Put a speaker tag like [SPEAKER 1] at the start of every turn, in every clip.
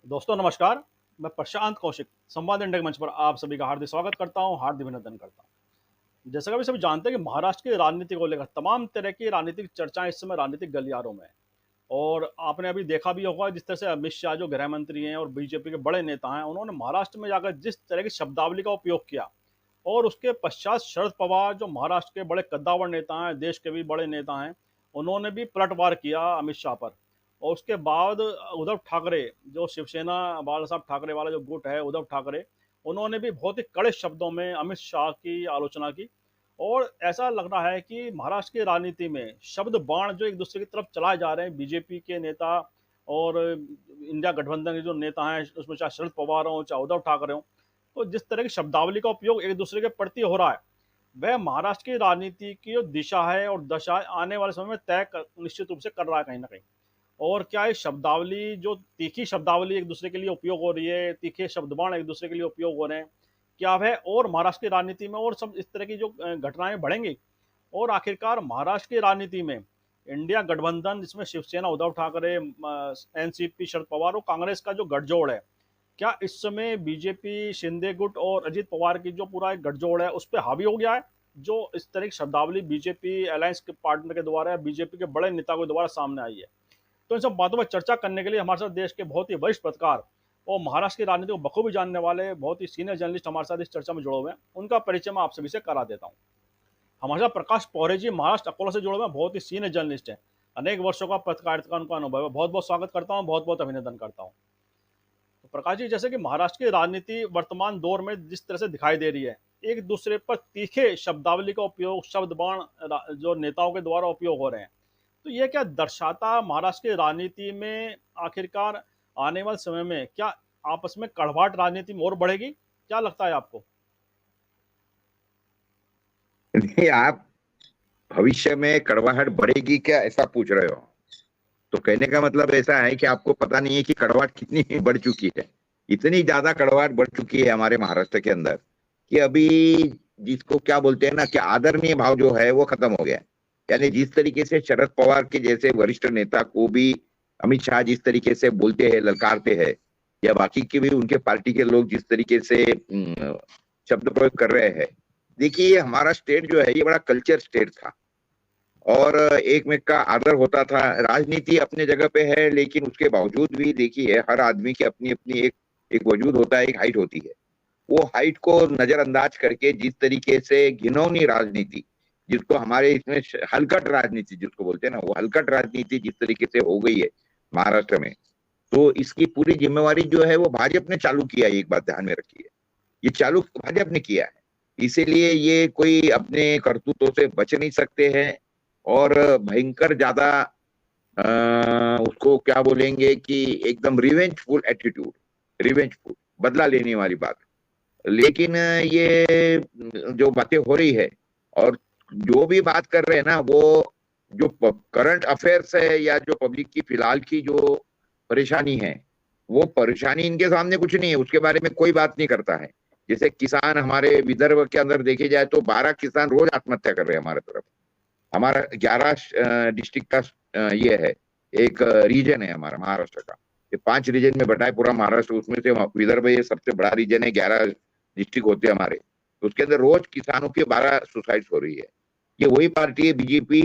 [SPEAKER 1] दोस्तों नमस्कार। मैं प्रशांत कौशिक संवाद इंडिया के मंच पर आप सभी का हार्दिक स्वागत करता हूं, हार्दिक अभिनंदन करता हूं। जैसा कि सभी जानते हैं कि महाराष्ट्र की राजनीति को लेकर तमाम तरह की राजनीतिक चर्चाएं इस समय राजनीतिक गलियारों में हैं। और आपने अभी देखा भी होगा जिस तरह से अमित शाह जो गृह मंत्री हैं और बीजेपी के बड़े नेता हैं, उन्होंने महाराष्ट्र में जाकर जिस तरह की शब्दावली का उपयोग किया और उसके पश्चात शरद पवार जो महाराष्ट्र के बड़े कद्दावर नेता हैं, देश के भी बड़े नेता हैं, उन्होंने भी पलटवार किया अमित शाह पर। और उसके बाद उद्धव ठाकरे जो शिवसेना बाला साहब ठाकरे वाला जो गुट है, उद्धव ठाकरे, उन्होंने भी बहुत ही कड़े शब्दों में अमित शाह की आलोचना की। और ऐसा लग रहा है कि महाराष्ट्र की राजनीति में शब्द बाण जो एक दूसरे की तरफ चलाए जा रहे हैं, बीजेपी के नेता और इंडिया गठबंधन के जो नेता हैं, उसमें चाहे शरद पवार हों चाहे उद्धव ठाकरे हों, तो जिस तरह की शब्दावली का उपयोग एक दूसरे के प्रति हो रहा है, वह महाराष्ट्र की राजनीति की जो दिशा है और दशा है, आने वाले समय में निश्चित रूप से कर रहा है कहीं ना कहीं। और क्या है शब्दावली जो तीखी शब्दावली एक दूसरे के लिए उपयोग हो रही है, तीखे शब्दबाण एक दूसरे के लिए उपयोग हो रहे हैं, क्या वह और महाराष्ट्र की राजनीति में और सब इस तरह की जो घटनाएं बढ़ेंगी? और आखिरकार महाराष्ट्र की राजनीति में इंडिया गठबंधन जिसमें शिवसेना उद्धव ठाकरे, एनसीपी शरद पवार और कांग्रेस का जो गठजोड़ है, क्या इस समय बीजेपी शिंदे गुट और अजित पवार की जो पूरा एक गठजोड़ है उस पर हावी हो गया है? जो इस तरह की शब्दावली बीजेपी अलायंस के पार्टनर के द्वारा या बीजेपी के बड़े नेता के द्वारा सामने आई है। तो इन सब बातों पर चर्चा करने के लिए हमारे साथ देश के बहुत ही वरिष्ठ पत्रकार और महाराष्ट्र की राजनीति को बखूबी जानने वाले बहुत ही सीनियर जर्नलिस्ट हमारे साथ इस चर्चा में जुड़े हुए हैं। उनका परिचय मैं आप सभी से करा देता हूँ। हमारे साथ प्रकाश पौरे जी महाराष्ट्र अकोला से जुड़े हुए हैं, बहुत ही सीनियर जर्नलिस्ट हैं। अनेक वर्षों का पत्रकारिता का उनका अनुभव है। बहुत बहुत स्वागत करता हूँ, बहुत बहुत अभिनंदन करता हूँ। तो प्रकाश जी, जैसे कि महाराष्ट्र की राजनीति वर्तमान दौर में जिस तरह से दिखाई दे रही है, एक दूसरे पर तीखे शब्दावली का उपयोग, शब्द बाण जो नेताओं के द्वारा उपयोग हो रहे हैं, तो ये क्या दर्शाता महाराष्ट्र की राजनीति में आखिरकार आने वाले समय में क्या आपस में कड़वाहट राजनीति में और बढ़ेगी? क्या लगता है आपको?
[SPEAKER 2] नहीं, आप भविष्य में कड़वाहट बढ़ेगी क्या ऐसा पूछ रहे हो? तो कहने का मतलब ऐसा है कि आपको पता नहीं है कि कड़वाहट कितनी बढ़ चुकी है। इतनी ज्यादा कड़वाहट बढ़ चुकी है हमारे महाराष्ट्र के अंदर कि अभी जिसको क्या बोलते हैं ना कि आदरणीय भाव जो है वो खत्म हो गया है। यानी जिस तरीके से शरद पवार के जैसे वरिष्ठ नेता को भी अमित शाह जिस तरीके से बोलते हैं, ललकारते हैं, या बाकी के भी उनके पार्टी के लोग जिस तरीके से शब्द प्रयोग कर रहे हैं। देखिए, हमारा स्टेट जो है ये बड़ा कल्चर स्टेट था और एक में का आदर होता था। राजनीति अपने जगह पे है, लेकिन उसके बावजूद भी देखिए हर आदमी की अपनी अपनी एक वजूद होता है, एक हाइट होती है। वो हाइट को नजरअंदाज करके जिस तरीके से घिनौनी राजनीति, जिसको हमारे इसमें हलकट राजनीति जिसको बोलते हैं ना, वो हलकट राजनीति जिस तरीके से हो गई है महाराष्ट्र में, तो इसकी पूरी जिम्मेवारी जो है वो भाजपा ने चालू किया है। एक बात ध्यान में रखिए, ये चालू भाजपा ने किया है। इसीलिए ये कोई अपने करतूतों से बच नहीं सकते हैं और भयंकर ज्यादा उसको क्या बोलेंगे कि एकदम रिवेंजफुल एटीट्यूड, रिवेंजफुल बदला लेने वाली बात। लेकिन ये जो बातें हो रही है और जो भी बात कर रहे हैं ना, वो जो करंट अफेयर्स है या जो पब्लिक की फिलहाल की जो परेशानी है, वो परेशानी इनके सामने कुछ नहीं है, उसके बारे में कोई बात नहीं करता है। जैसे किसान हमारे विदर्भ के अंदर देखे जाए तो 12 किसान रोज आत्महत्या कर रहे हैं हमारे तरफ। हमारा 11 डिस्ट्रिक्ट का ये है, एक रीजन है हमारा महाराष्ट्र का। ये 5 रीजन में बटा है पूरा महाराष्ट्र, उसमें से विदर्भ ये सबसे बड़ा रीजन है। 11 डिस्ट्रिक्ट होते हैं हमारे, तो उसके अंदर रोज किसानों की 12 सुसाइड हो रही है। ये वही पार्टी है बीजेपी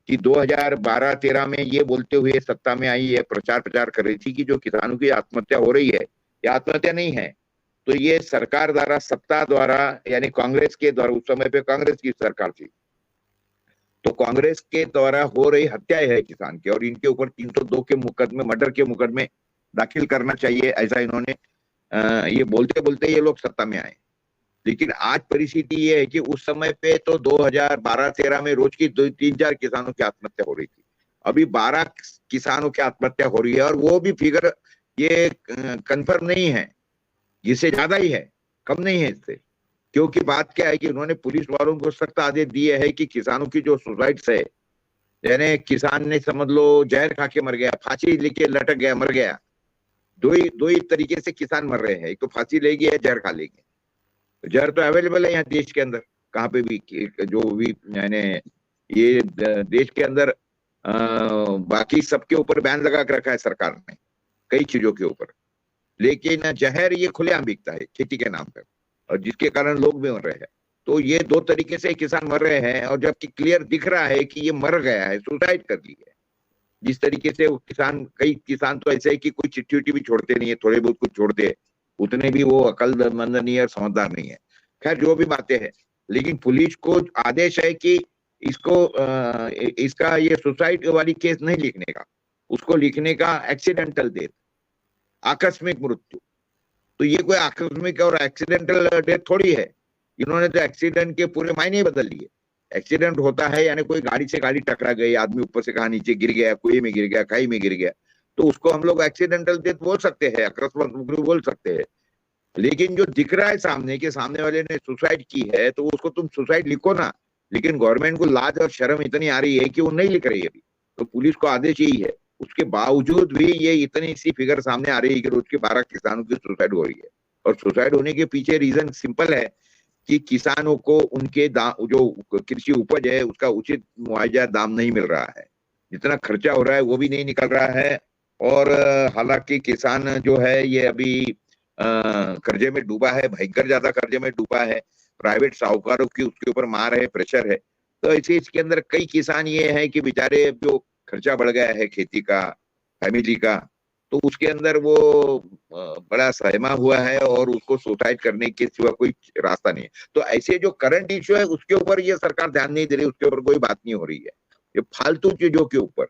[SPEAKER 2] की 2012-13 में ये बोलते हुए सत्ता में आई है, प्रचार कर रही थी कि जो किसानों की आत्महत्या हो रही है, ये आत्महत्या नहीं है, तो ये सरकार द्वारा, सत्ता द्वारा, यानी कांग्रेस के द्वारा, उस समय पे कांग्रेस की सरकार थी, तो कांग्रेस के द्वारा हो रही हत्याएं है किसान की, और इनके ऊपर 302 के मुकदमे, मर्डर के मुकदमे दाखिल करना चाहिए, ऐसा इन्होंने ये बोलते बोलते ये लोग सत्ता में आए। लेकिन आज परिस्थिति ये है कि उस समय पे तो 2012-13 में रोज की 2-3-4 किसानों की आत्महत्या हो रही थी। अभी 12 किसानों की आत्महत्या हो रही है, और वो भी फिगर ये कंफर्म नहीं है, इससे ज्यादा ही है, कम नहीं है इससे। क्योंकि बात क्या है कि उन्होंने पुलिस वालों को सख्त आदेश दिए है कि किसानों की जो सुसाइड्स है, यानी किसान ने समझ लो जहर खा के मर गया, फांसी लेके लटक गया, मर गया, दो ही तरीके से किसान मर रहे हैं, एक तो फांसी लेगी या जहर खा लेंगे। जहर तो अवेलेबल है यहाँ देश के अंदर कहाँ पे भी, जो भी यानी ये देश के अंदर बाकी सबके ऊपर बैन लगा के रखा है सरकार ने, कई चीजों के ऊपर। लेकिन जहर ये खुलेआम बिकता है खेती के नाम पर, और जिसके कारण लोग भी मर रहे हैं। तो ये दो तरीके से किसान मर रहे हैं, और जबकि क्लियर दिख रहा है कि ये मर गया है, सुसाइड कर ली है। जिस तरीके से वो किसान, कई किसान तो ऐसे है कि कोई चिट्ठी उट्ठी भी छोड़ते नहीं है, थोड़े बहुत कुछ छोड़ते, उतने भी वो अकलमंद नहीं है और समझदार नहीं है। खैर जो भी बातें हैं, लेकिन पुलिस को आदेश है कि इसको इसका ये सुसाइड वाली केस नहीं लिखने का, उसको लिखने का एक्सीडेंटल डेथ, आकस्मिक मृत्यु। तो ये कोई आकस्मिक और एक्सीडेंटल डेथ थोड़ी है। इन्होंने तो एक्सीडेंट के पूरे मायने ही बदल लिए। एक्सीडेंट होता है यानी कोई गाड़ी से गाड़ी टकरा गई, आदमी ऊपर से कहा नीचे गिर गया, कुएं में गिर गया, खाई में गिर गया, तो उसको हम लोग एक्सीडेंटल डेथ बोल सकते हैं, अकस्मात मृत्यु बोल सकते हैं। लेकिन जो दिख रहा है सामने के सामने वाले ने सुसाइड की है, तो उसको तुम सुसाइड लिखो ना। लेकिन गवर्नमेंट को लाज और शर्म इतनी आ रही है कि वो नहीं लिख रही है अभी। तो पुलिस को आदेश यही है, उसके बावजूद भी ये इतनी सी फिगर सामने आ रही है कि रोज के 12 किसानों की सुसाइड हो रही है। और सुसाइड होने के पीछे रीजन सिंपल है कि किसानों को उनके जो कृषि उपज है उसका उचित मुआवजा दाम नहीं मिल रहा है, जितना खर्चा हो रहा है वो भी नहीं निकल रहा है। और हालांकि किसान जो है ये अभी कर्जे में डूबा है, भयंकर ज्यादा कर्जे में डूबा है, प्राइवेट साहूकारों की उसके ऊपर मार है, प्रेशर है। तो ऐसे इसके अंदर कई किसान ये है कि बेचारे जो खर्चा बढ़ गया है खेती का, फैमिली का, तो उसके अंदर वो बड़ा सहमा हुआ है और उसको सुसाइड करने के सिवा कोई रास्ता नहीं है। तो ऐसे जो करंट इश्यू है उसके ऊपर ये सरकार ध्यान नहीं दे रही, उसके ऊपर कोई बात नहीं हो रही है। ये फालतू चीजों के ऊपर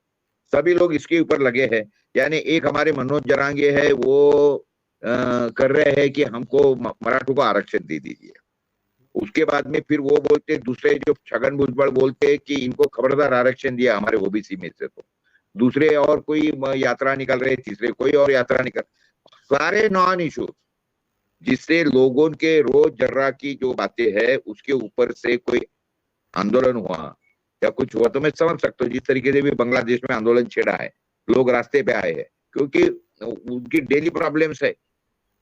[SPEAKER 2] सभी लोग इसके ऊपर लगे हैं। यानी एक हमारे मनोज जरांगे है, वो कर रहे हैं कि हमको मराठों को आरक्षण दे दीजिए। उसके बाद में फिर वो बोलते, दूसरे जो छगन भुजबल बोलते कि इनको खबरदार आरक्षण दिया हमारे ओबीसी में से। तो दूसरे और कोई यात्रा निकल रहे, तीसरे कोई और यात्रा निकल, सारे नॉन इशू जिससे लोगों के रोज जर्रा की जो बातें है उसके ऊपर से कोई आंदोलन हुआ या कुछ हुआ तो मैं समझ सकता हूँ। जिस तरीके से भी बांग्लादेश में आंदोलन छेड़ा है, लोग रास्ते पे आए हैं क्योंकि उनकी डेली प्रॉब्लम्स है,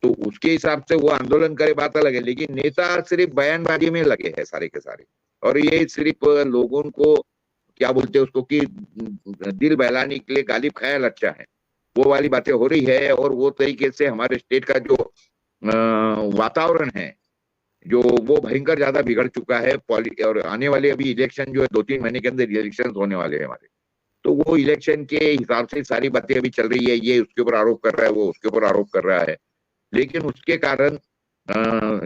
[SPEAKER 2] तो उसके हिसाब से वो आंदोलन करे, बात अलग है। लेकिन नेता सिर्फ बयानबाजी में लगे हैं सारे के सारे, और ये सिर्फ लोगों को क्या बोलते हैं उसको कि दिल बहलाने के लिए गालिब ख्याल अच्छा है, वो वाली बातें हो रही है। और वो तरीके से हमारे स्टेट का जो वातावरण है जो वो भयंकर ज्यादा बिगड़ चुका है। और आने वाले अभी इलेक्शन जो है 2-3 महीने के अंदर इलेक्शन होने वाले हैं हमारे, तो वो इलेक्शन के हिसाब से सारी बातें अभी चल रही है। ये उसके ऊपर आरोप कर रहा है, वो उसके ऊपर आरोप कर रहा है, लेकिन उसके कारण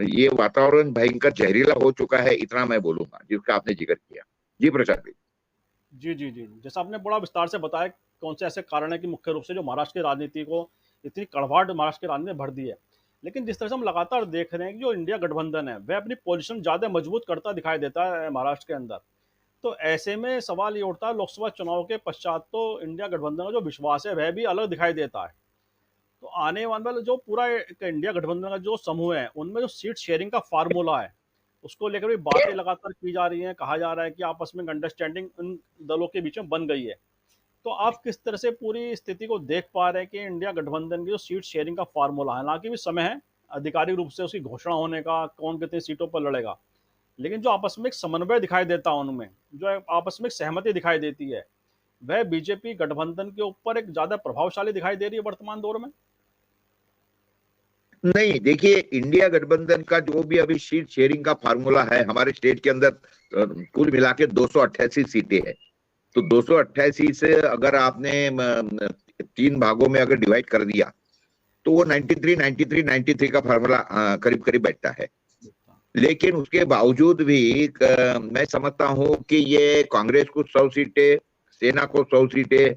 [SPEAKER 2] ये वातावरण भयंकर जहरीला हो चुका है, इतना मैं बोलूंगा, जिसका आपने जिक्र किया। जी प्रसाद भाई।
[SPEAKER 1] जी, जी, जी। जैसा आपने बड़ा विस्तार से बताया कौन से ऐसे कारण हैं कि मुख्य रूप से जो महाराष्ट्र की राजनीति को इतनी कड़वाहट महाराष्ट्र की राजनीति में भर दी है। लेकिन जिस तरह से हम लगातार देख रहे हैं कि जो इंडिया गठबंधन है, वह अपनी पोज़ीशन ज़्यादा मजबूत करता दिखाई देता है महाराष्ट्र के अंदर। तो ऐसे में सवाल ये उठता है लोकसभा चुनाव के पश्चात तो इंडिया गठबंधन का जो विश्वास है वह भी अलग दिखाई देता है। तो आने वाला जो पूरा एक इंडिया गठबंधन का जो समूह है, उनमें जो सीट शेयरिंग का फ़ॉर्मूला है, उसको लेकर भी बातें लगातार की जा रही हैं। कहा जा रहा है कि आपस में अंडरस्टैंडिंग इन दलों के बीच में बन गई है। तो आप किस तरह से पूरी स्थिति को देख पा रहे हैं कि इंडिया गठबंधन की जो सीट शेयरिंग का फ़ॉर्मूला है, हालाँकि भी समय है आधिकारिक रूप से उसकी घोषणा होने का, कौन कितनी सीटों पर लड़ेगा। लेकिन जो आपस में एक समन्वय दिखाई देता है उनमें, जो आपस में एक सहमति दिखाई देती है, वह बीजेपी गठबंधन के ऊपर एक ज़्यादा प्रभावशाली दिखाई दे रही है वर्तमान दौर में?
[SPEAKER 2] नहीं, देखिए इंडिया गठबंधन का जो भी अभी सीट शेयरिंग का फार्मूला है हमारे स्टेट के अंदर कुल मिला के 288 सीटें हैं। तो 288 से अगर आपने 3 भागों में अगर डिवाइड कर दिया तो वो 93 का फार्मूला करीब करीब बैठता है। लेकिन उसके बावजूद भी मैं समझता हूं कि ये कांग्रेस को 100 सीटें, सेना को 100 सीटें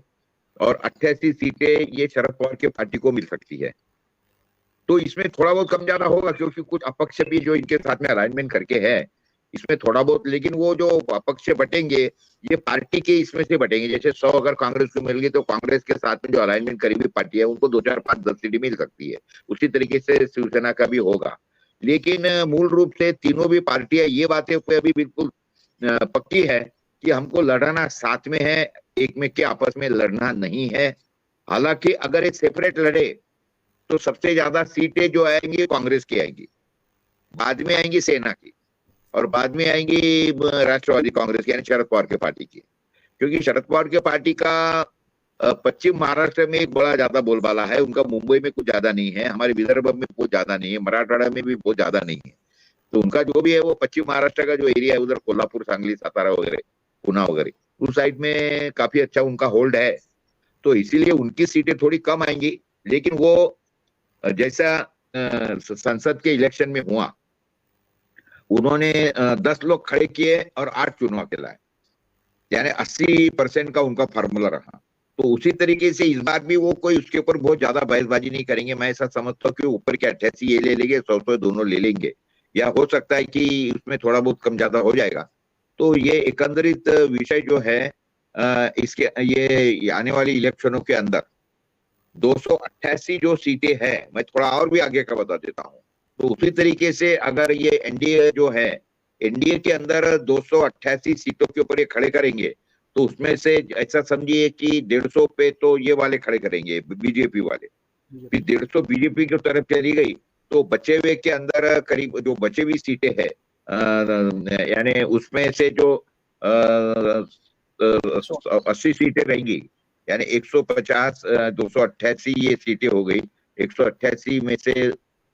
[SPEAKER 2] और 88 सीटें ये शरद पवार के पार्टी को मिल सकती है। तो इसमें थोड़ा बहुत कम ज्यादा होगा क्योंकि कुछ अपक्ष भी जो इनके साथ में अलाइनमेंट करके है इसमें थोड़ा बहुत, लेकिन वो जो अपक्ष बटेंगे ये पार्टी के इसमें से बटेंगे। जैसे 100 अगर कांग्रेस को मिल गई तो कांग्रेस के साथ में जो अलाइनमेंट करीबी पार्टी है उनको 2, 4, 5, 10 सीटें मिल सकती है। उसी तरीके से शिवसेना का भी होगा। लेकिन मूल रूप से तीनों भी पार्टियां ये बातें पे अभी बिल्कुल पक्की है कि हमको लड़ना साथ में है, एक में के आपस में लड़ना नहीं है। हालांकि अगर ये सेपरेट लड़े तो सबसे ज्यादा सीटें जो आएंगी कांग्रेस की आएंगी, बाद में आएंगी सेना की, और बाद में आएंगी राष्ट्रवादी कांग्रेस यानी शरद पवार के पार्टी की। क्योंकि शरद पवार के पार्टी का पश्चिम महाराष्ट्र में एक बड़ा ज्यादा बोलबाला है उनका, मुंबई में कुछ ज्यादा नहीं है, हमारे विदर्भ में बहुत ज्यादा नहीं है, मराठवाड़ा में भी बहुत ज्यादा नहीं है। तो उनका जो भी है वो पश्चिम महाराष्ट्र का जो एरिया है उधर कोल्हापुर, सांगली, सातारा वगैरह, पुणे वगैरह उस साइड में काफी अच्छा उनका होल्ड है। तो इसीलिए उनकी सीटें थोड़ी कम आएंगी। लेकिन वो जैसा संसद के इलेक्शन में हुआ, उन्होंने 10 लोग खड़े किए और 8 चुनाव के लाए, यानी 80% का उनका फार्मूला रहा। तो उसी तरीके से इस बार भी वो कोई उसके ऊपर बहुत ज्यादा बहसबाजी नहीं करेंगे। मैं ऐसा समझता हूँ कि ऊपर के 88 ये ले लेंगे, 100 दोनों ले लेंगे, या हो सकता है कि उसमें थोड़ा बहुत कम ज्यादा हो जाएगा। तो ये एकंदरित विषय जो है इसके ये आने वाली इलेक्शनों के अंदर 288 जो सीटें हैं, मैं थोड़ा और भी आगे का बता देता हूँ। तो उसी तरीके से अगर ये एनडीए जो है, एनडीए के अंदर 288 सीटों के ऊपर ये खड़े करेंगे, तो उसमें से ऐसा समझिए कि 150 पे तो ये वाले खड़े करेंगे, बीजेपी वाले, फिर 150 बीजेपी की तरफ चली गई, तो बचे हुए के अंदर करीब जो बचे हुई सीटें है, यानी उसमें से जो 80 सीटें रहेंगी, यानी 150 288 ये सीटें हो गई, 188 में से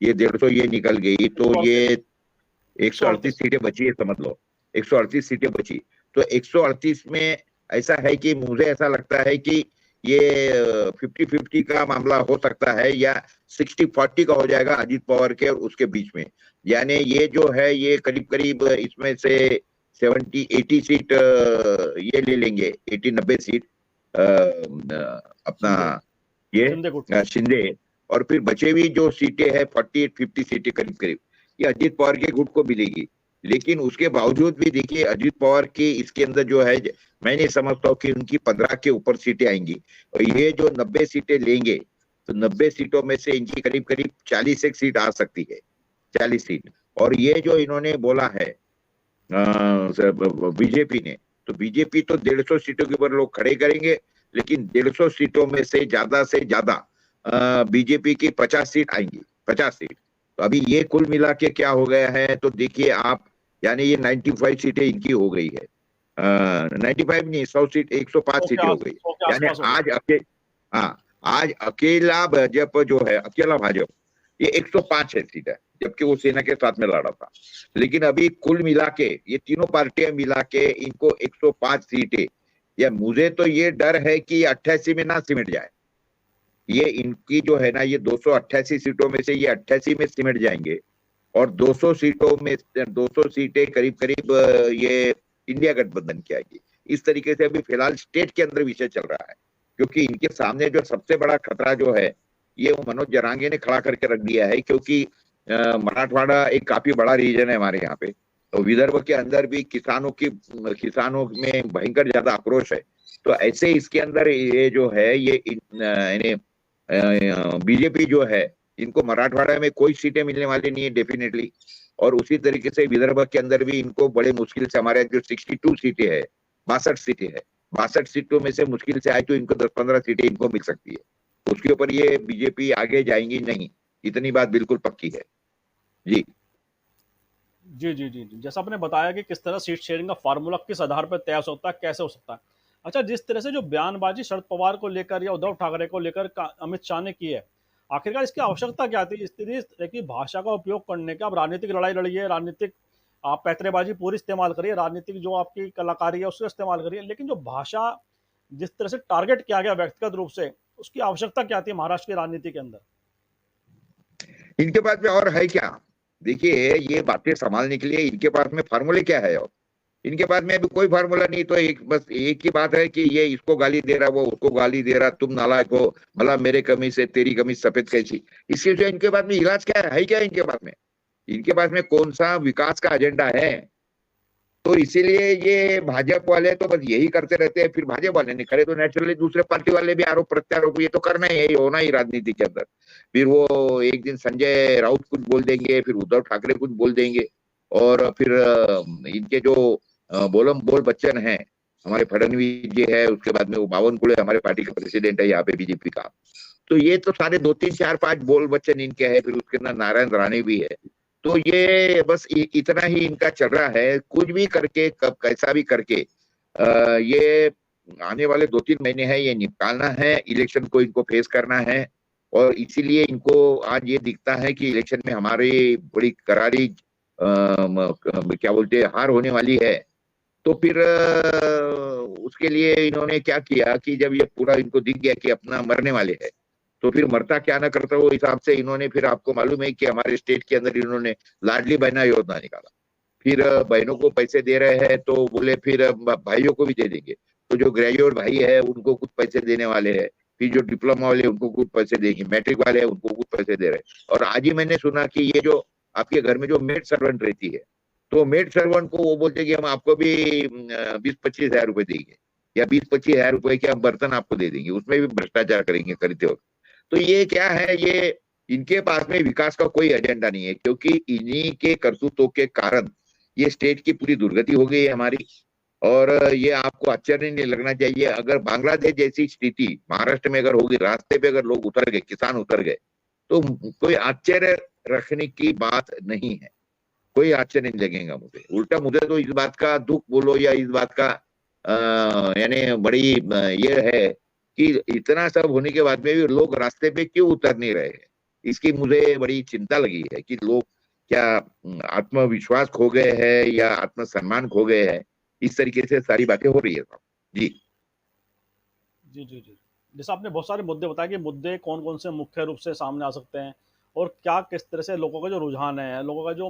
[SPEAKER 2] ये 150 ये निकल गई, तो ये 138 सीटें बची है, समझ लो 138 सीटें बची। तो 138 में ऐसा है कि मुझे ऐसा लगता है कि ये 50-50 का मामला हो सकता है, या 60-40 का हो जाएगा अजीत पवार के और उसके बीच में। यानी ये जो है ये करीब करीब इसमें से 70-80 सीट ये ले लेंगे, 80-90 सीट अपना ये शिंदे, और फिर बचे हुई जो सीटें हैं 48-50 सीटें करीब करीब ये अजीत पवार के गुट को मिलेगी। लेकिन उसके बावजूद भी देखिए अजीत पवार की इसके अंदर जो है, मैं नहीं समझता हूँ कि उनकी 15 के ऊपर सीटें आएंगी। और ये जो 90 सीटें लेंगे, तो 90 सीटों में से इनकी करीब करीब 40 एक सीट आ सकती है, 40 सीट। और ये जो इन्होंने बोला है बीजेपी ने, तो बीजेपी तो 150 सीटों के ऊपर लोग खड़े करेंगे, लेकिन 150 सीटों में से ज्यादा बीजेपी की 50 सीट आएंगी, 50 सीट। तो अभी ये कुल मिला के क्या हो गया है, तो देखिए आप, यानी ये 95 सीटें इनकी हो गई है, 95 नहीं, 100 सीट, 105 सीटें हो गई। यानी आज अकेला भाजपा जो है, अकेला भाजपा ये 105 है सीट है, जबकि वो सेना के साथ में लड़ा था। लेकिन अभी कुल मिला के ये तीनों पार्टियां मिला के इनको 105 सीटें, या मुझे तो ये डर है कि 88 में ना सिमट जाए। ये इनकी जो है ना, ये 288 सीटों में से ये 88 में सिमट जाएंगे, और 200 सीटों में 200 सीटें करीब करीब ये इंडिया गठबंधन की आएगी। इस तरीके से अभी फिलहाल स्टेट के अंदर विषय चल रहा है, क्योंकि इनके सामने जो सबसे बड़ा खतरा जो है ये वो मनोज जरांगे ने खड़ा करके रख दिया है, क्योंकि मराठवाड़ा एक काफी बड़ा रीजन है हमारे यहाँ पे, तो विदर्भ के अंदर भी किसानों में भयंकर ज्यादा आक्रोश है। तो ऐसे इसके अंदर ये जो है ये बीजेपी जो है, इनको मराठवाड़ा में कोई सीटें मिलने वाली नहीं है डेफिनेटली। और उसी तरीके से विदर्भ के अंदर भी इनको बड़े मुश्किल से, हमारे जो 62 सीटें है, 62 सीटें है, 62 सीटों में से मुश्किल से आए तो इनको 10-15 सीटें इनको मिल सकती है। उसके ऊपर ये बीजेपी आगे जाएंगी नहीं, इतनी बात बिल्कुल पक्की है। जी
[SPEAKER 1] जी जी जी जी, जैसा आपने बताया कि किस तरह सीट शेयरिंग का फार्मूला किस आधार पर तय हो सकता है, कैसे हो सकता है। अच्छा, जिस तरह से जो बयानबाजी शरद पवार को लेकर या उद्धव ठाकरे को लेकर अमित शाह ने की है, आखिरकार इसकी आवश्यकता क्या थी? इस तरह की भाषा का उपयोग करने का, आप राजनीतिक लड़ाई लड़िए, राजनीतिक आप पैतरेबाजी पूरी इस्तेमाल करिए, राजनीतिक जो आपकी कलाकारी है उसका इस्तेमाल करिए, लेकिन जो भाषा जिस तरह से टारगेट किया गया व्यक्तिगत रूप से, उसकी आवश्यकता क्या थी महाराष्ट्र की राजनीति के अंदर?
[SPEAKER 2] इनके पास में और है क्या? देखिए ये बातें संभालने के लिए इनके पास में फार्मूले क्या है? और इनके पास में अभी कोई फार्मूला नहीं। तो बस एक ही बात है कि ये इसको गाली दे रहा, वो उसको गाली दे रहा, तुम नालायक हो, भला मेरे कमीज से तेरी कमीज सफेद कैसी। इसके जो इनके पास में इलाज क्या है क्या इनके पास में? इनके पास में कौन सा विकास का एजेंडा है? तो इसीलिए ये भाजपा वाले तो बस यही करते रहते हैं। फिर भाजपा वाले नहीं करे तो नेचुरली दूसरे पार्टी वाले भी आरोप प्रत्यारोप ये तो करना ही है, होना ही राजनीति के अंदर। फिर वो एक दिन संजय राउत कुछ बोल देंगे, फिर उद्धव ठाकरे कुछ बोल देंगे, और फिर इनके जो बोल बच्चन है, हमारे फडणवीस जी है, उसके बाद में वो बावनकुळे हमारे पार्टी का प्रेसिडेंट है यहाँ पे बीजेपी का। तो ये तो सारे 2-3-4-5 बोल बच्चन इनके हैं। फिर उसके अंदर नारायण राणे भी है। तो ये बस इतना ही इनका चल रहा है। कुछ भी करके, कब कैसा भी करके ये आने वाले 2-3 महीने है, ये निकालना है, इलेक्शन को इनको फेस करना है। और इसीलिए इनको आज ये दिखता है कि इलेक्शन में हमारी बड़ी करारी क्या बोलते हैं हार होने वाली है। तो फिर उसके लिए इन्होंने क्या किया कि जब ये पूरा इनको दिख गया कि अपना मरने वाले हैं, तो फिर मरता क्या ना करता वो हिसाब से इन्होंने फिर, आपको मालूम है कि हमारे स्टेट के अंदर इन्होंने लाडली बहना योजना निकाला। फिर बहनों को पैसे दे रहे हैं तो बोले फिर भाइयों को भी दे देंगे। तो जो ग्रेजुएट भाई है उनको कुछ पैसे देने वाले हैं, फिर जो डिप्लोमा वाले उनको कुछ पैसे देंगे, मैट्रिक वाले हैं उनको कुछ पैसे दे रहे हैं। और आज ही मैंने सुना कि ये जो आपके घर में जो मेड सर्वेंट रहती है, तो मेड सर्वेंट को वो बोलते कि हम आपको भी 20-25 हजार रुपए देंगे, या 20-25 हजार रुपए के हम बर्तन आपको दे देंगे, उसमें भी भ्रष्टाचार करेंगे खरीदते वक्त। तो ये क्या है, ये इनके पास में विकास का कोई एजेंडा नहीं है, क्योंकि इन्हीं के करतूतों के कारण ये स्टेट की पूरी दुर्गति हो गई है हमारी। और ये आपको आश्चर्य नहीं लगना चाहिए, अगर बांग्लादेश जैसी स्थिति महाराष्ट्र में अगर होगी, रास्ते पे अगर लोग उतर गए, किसान उतर गए, तो कोई आश्चर्य रखने की बात नहीं है, कोई आश्चर्य नहीं लगेगा मुझे। उल्टा मुझे तो इस बात का दुख बोलो या इस बात का यानी बड़ी ये है कि इतना सब होने के बाद में भी लोग रास्ते पे क्यों उतर नहीं रहे हैं। इसकी मुझे बड़ी चिंता लगी है कि लोग क्या आत्मविश्वास खो गए हैं या आत्मसम्मान खो गए हैं। इस तरीके से सारी बातें हो रही है साहब जी।
[SPEAKER 1] जी, जी, जी। जैसे आपने बहुत सारे मुद्दे बताए कि मुद्दे कौन-कौन से मुख्य रूप से सामने आ सकते हैं और क्या किस तरह से लोगों का जो रुझान है, लोगों का जो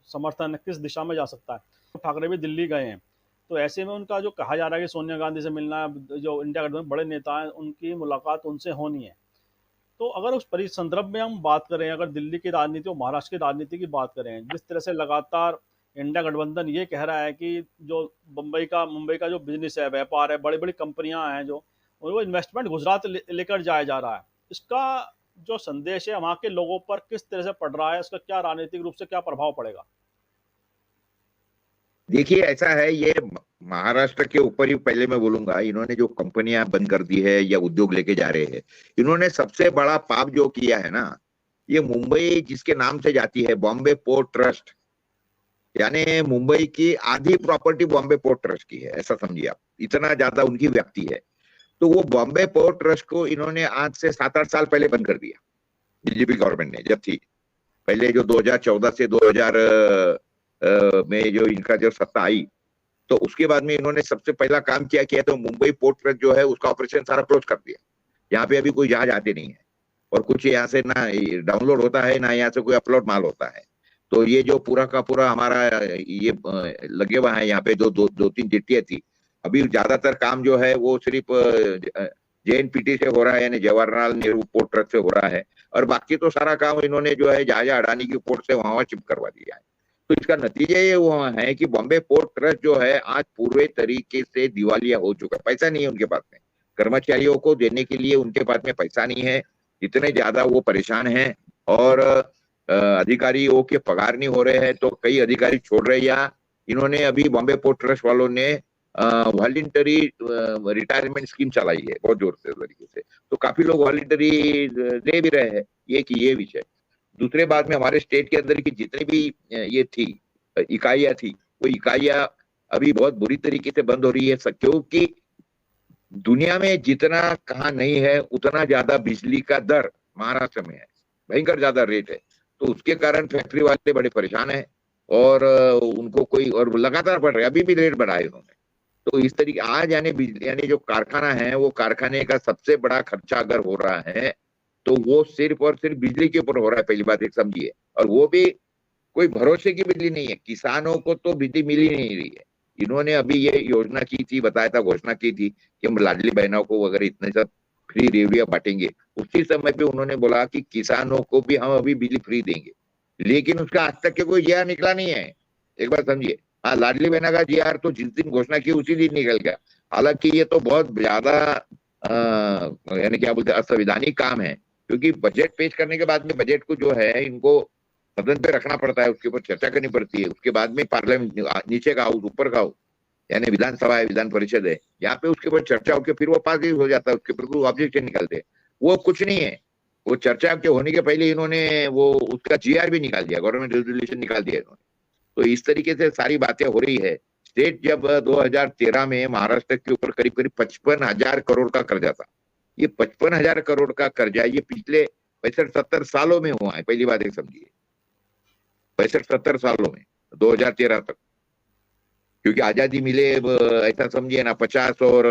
[SPEAKER 1] समर्थन है, किस दिशा में जा सकता है। तो ठाकरे भी दिल्ली गए हैं, तो ऐसे में उनका जो कहा जा रहा है कि सोनिया गांधी से मिलना, जो इंडिया गठबंधन बड़े नेता हैं, उनकी मुलाकात उनसे होनी है। तो अगर उस संदर्भ में हम बात करें, अगर दिल्ली की राजनीति और महाराष्ट्र की राजनीति की बात करें, जिस तरह से लगातार इंडिया गठबंधन ये कह रहा है कि जो मुंबई का जो बिजनेस है, व्यापार है, बड़ी बड़ी कंपनियां हैं जो, और वो इन्वेस्टमेंट गुजरात लेकर जाया जा रहा है, इसका जो संदेश है वहाँ के लोगों पर किस तरह से पड़ रहा है, इसका क्या राजनीतिक रूप से क्या प्रभाव पड़ेगा?
[SPEAKER 2] देखिए ऐसा है, ये महाराष्ट्र के ऊपर ही पहले मैं बोलूंगा, इन्होंने जो कंपनियां बंद कर दी है या उद्योग लेके जा रहे हैं, इन्होंने सबसे बड़ा पाप जो किया है ना, ये मुंबई जिसके नाम से जाती है बॉम्बे पोर्ट ट्रस्ट, यानी मुंबई की आधी प्रॉपर्टी बॉम्बे पोर्ट ट्रस्ट की है, ऐसा समझिए आप, इतना ज्यादा उनकी व्याप्ति है। तो वो बॉम्बे पोर्ट ट्रस्ट को इन्होंने आज से 7-8 साल पहले बंद कर दिया, बीजेपी गवर्नमेंट ने जब थी पहले, जो 2014 से 2000 में जो इनका जो सत्ता आई, तो उसके बाद में इन्होंने सबसे पहला काम क्या किया, तो मुंबई पोर्ट ट्रस्ट जो है उसका ऑपरेशन सारा क्लोज कर दिया। यहाँ पे अभी कोई जहाज आते नहीं है, और कुछ यहाँ से ना डाउनलोड होता है ना यहाँ से कोई अपलोड माल होता है। तो ये जो पूरा का पूरा हमारा ये लगे हुआ है यहाँ पे, जो 2-3 जेट्टियां थी, अभी ज्यादातर काम जो है वो सिर्फ JNPT से हो रहा है, यानी जवाहरलाल नेहरू पोर्ट ट्रस्ट से हो रहा है, और बाकी तो सारा काम इन्होंने जो है जहाज अडानी की पोर्ट से वहां शिफ्ट करवा दिया है। तो इसका नतीजा ये हुआ है कि बॉम्बे पोर्ट ट्रस्ट जो है आज पूरे तरीके से दिवालिया हो चुका है, पैसा नहीं है उनके पास में, कर्मचारियों को देने के लिए उनके पास में पैसा नहीं है, इतने ज्यादा वो परेशान हैं। और अधिकारियों के पगार नहीं हो रहे हैं, तो कई अधिकारी छोड़ रहे, या इन्होंने अभी बॉम्बे पोर्ट ट्रस्ट वालों ने वॉलंटरी रिटायरमेंट स्कीम चलाई है बहुत जोर से तरीके से, तो काफी लोग वॉलंटरी ले भी रहे हैं। ये विषय। दूसरे बात में हमारे स्टेट के अंदर की जितनी भी ये थी इकाइयां थी, वो इकाइयां अभी बहुत बुरी तरीके से बंद हो रही है, क्योंकि दुनिया में जितना कहाँ नहीं है उतना ज्यादा बिजली का दर महाराष्ट्र में है, भयंकर ज्यादा रेट है। तो उसके कारण फैक्ट्री वाले बड़े परेशान हैं, और उनको कोई, और लगातार बढ़ रहे, अभी भी रेट बढ़ाए उन्होंने। तो इस तरीके आज यानी जो कारखाना है, वो कारखाने का सबसे बड़ा खर्चा अगर हो रहा है तो वो सिर्फ और सिर्फ बिजली के ऊपर हो रहा है, पहली बात एक समझिए। और वो भी कोई भरोसे की बिजली नहीं है, किसानों को तो बिजली मिल ही नहीं रही है। इन्होंने अभी ये योजना की थी, बताया था, घोषणा की थी कि हम लाडली बहनों को वगैरह इतने सब फ्री रेवड़िया बांटेंगे। उसी समय पे उन्होंने बोला कि किसानों को भी हम अभी बिजली फ्री देंगे, लेकिन उसका आज तक के कोई जीआर निकला नहीं है। एक बार समझिए, हाँ, लाडली बहना का जीआर तो जिस दिन घोषणा की उसी दिन निकल गया। हालांकि ये तो बहुत ज्यादा यानी क्या बोलते हैं, असंवैधानिक काम है, क्योंकि बजट पेश करने के बाद में बजट को जो है इनको सदन पे रखना पड़ता है, उसके ऊपर चर्चा करनी पड़ती है, उसके बाद में पार्लियामेंट, नीचे का हाउस ऊपर का हाउस, यानी विधानसभा है, विधान परिषद है, यहाँ पे उसके ऊपर चर्चा होकर फिर वो पास हो जाता है, उसके ऊपर कोई ऑब्जेक्शन निकलते हैं। वो कुछ नहीं है, वो चर्चा के होने के पहले इन्होंने वो उसका जीआर भी निकाल दिया, गवर्नमेंट रेजोल्यूशन निकाल दिया इन्होंने। तो इस तरीके से सारी बातें हो रही है। स्टेट जब 2013 में महाराष्ट्र के ऊपर करीब करीब 55,000 करोड़ का कर्जा था। ये 55,000 करोड़ का कर्जा ये पिछले 65-70 सालों में हुआ है। पहली बात एक समझिए, 65-70 सालों में, 2013 तक, क्योंकि आजादी मिले ऐसा समझिए ना 50 और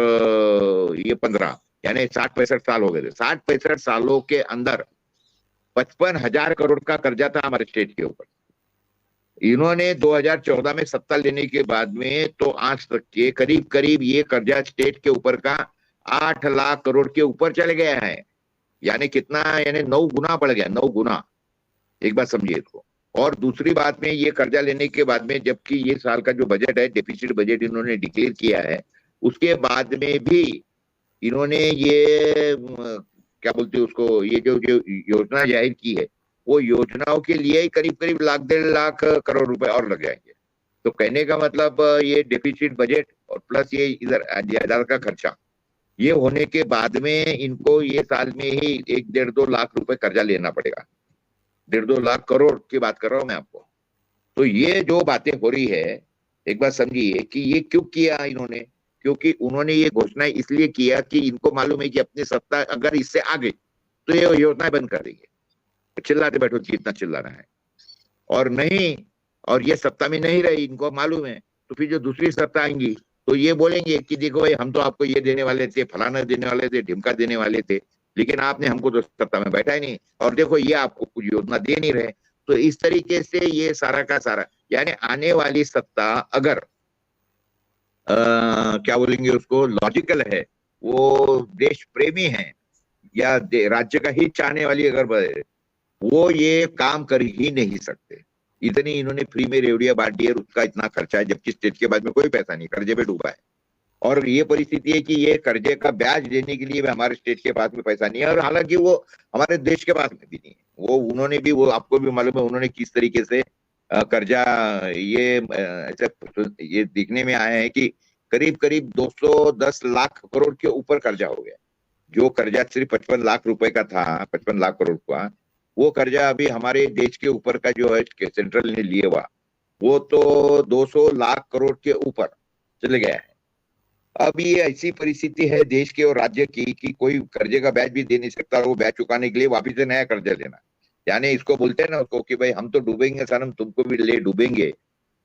[SPEAKER 2] ये 15, यानी 60-65 साल हो गए थे। 60-65 सालों के अंदर 55,000 करोड़ का कर्जा था हमारे स्टेट के ऊपर। इन्होंने 2014 में सत्ता लेने के बाद में तो आज तक के करीब करीब ये कर्जा स्टेट के ऊपर का 8 लाख करोड़ के ऊपर चले गया है। यानी कितना, यानी 9 गुना बढ़ गया, 9 गुना। एक बात समझिए इसको। और दूसरी बात में ये कर्जा लेने के बाद में, जबकि ये साल का जो बजट है, डेफिसिट बजट इन्होंने डिक्लेयर किया है, उसके बाद में भी इन्होंने ये क्या बोलते हैं उसको, ये जो जो योजना जाहिर की है, वो योजनाओं के लिए ही करीब करीब 1.5 लाख करोड़ रुपए और लग जाएंगे। तो कहने का मतलब ये डेफिसिट बजट और प्लस ये इधर जायदाद का खर्चा, ये होने के बाद में इनको ये साल में ही 1-1.5-2 लाख रुपए कर्जा लेना पड़ेगा। 1.5-2 लाख करोड़ की बात कर रहा हूं मैं आपको। तो ये जो बातें हो रही है, एक बात समझिए कि ये क्यों किया इन्होंने, क्योंकि उन्होंने ये घोषणा इसलिए किया कि इनको मालूम है कि अपनी सत्ता अगर इससे आ गई तो ये योजनाएं बंद कर देंगे। चिल्लाते बैठो कितना चिल्लाना है, और नहीं, और ये सत्ता में नहीं रही, इनको मालूम है, तो फिर जो दूसरी सत्ता आएंगी तो ये बोलेंगे कि देखो भाई, हम तो आपको ये देने वाले थे, फलाना देने वाले थे, ढिमका देने वाले थे, लेकिन आपने हमको तो सत्ता में बैठा ही नहीं, और देखो ये आपको कुछ योजना दे नहीं रहे। तो इस तरीके से ये सारा का सारा, यानी आने वाली सत्ता अगर क्या बोलेंगे उसको, लॉजिकल है, वो देश प्रेमी है, या राज्य का हित चाहने वाली अगर वो ये काम कर ही नहीं सकते। इतनी इन्होंने फ्री में रेवड़िया बांट दी है, उसका इतना खर्चा है, जबकि स्टेट के बाद में कोई पैसा नहीं, कर्जे पे डूबा है। और ये परिस्थिति है कि ये कर्जे का ब्याज देने के लिए भी हमारे स्टेट के पास में पैसा नहीं है, और हालांकि वो हमारे देश के पास में भी नहीं है। वो उन्होंने भी, वो आपको भी मालूम है उन्होंने किस तरीके से कर्जा, ये ऐसा ये दिखने में आया है कि करीब करीब 210 लाख करोड़ के ऊपर कर्जा हो गया। जो कर्जा सिर्फ 55 लाख रुपए का था, 55 लाख करोड़ का, वो कर्जा अभी हमारे देश के ऊपर का जो है सेंट्रल ने लिए हुआ, वो तो 200 लाख करोड़ के ऊपर चले गया है। अब ये ऐसी परिस्थिति है देश के और राज्य की कि कोई कर्जे का ब्याज भी दे नहीं सकता, और वो ब्याज चुकाने के लिए वापिस से नया कर्जा लेना, यानी इसको बोलते हैं ना उसको कि भाई हम तो डूबेंगे सनम, तुमको भी ले डूबेंगे।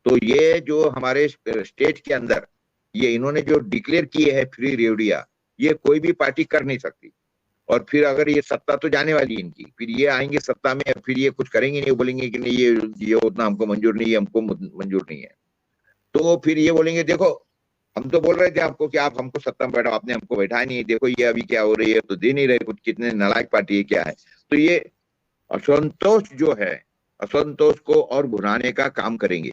[SPEAKER 2] तो ये जो हमारे स्टेट के अंदर ये इन्होंने जो डिक्लेयर किए है फ्री रेवड़िया, ये कोई भी पार्टी कर नहीं सकती। और फिर अगर ये सत्ता तो जाने वाली है इनकी, फिर ये आएंगे सत्ता में, फिर ये कुछ करेंगे नहीं, बोलेंगे कि नहीं ये उतना हमको मंजूर नहीं है, हमको मंजूर नहीं है। तो फिर ये बोलेंगे देखो, हम तो बोल रहे थे आपको कि आप हमको सत्ता में बैठाओ, आपने हमको बैठा नहीं, देखो ये अभी क्या हो रही है, तो दे नहीं रहे कुछ, कितने नालायक पार्टी है, क्या है। तो ये असंतोष जो है, असंतोष को और भुनाने का काम करेंगे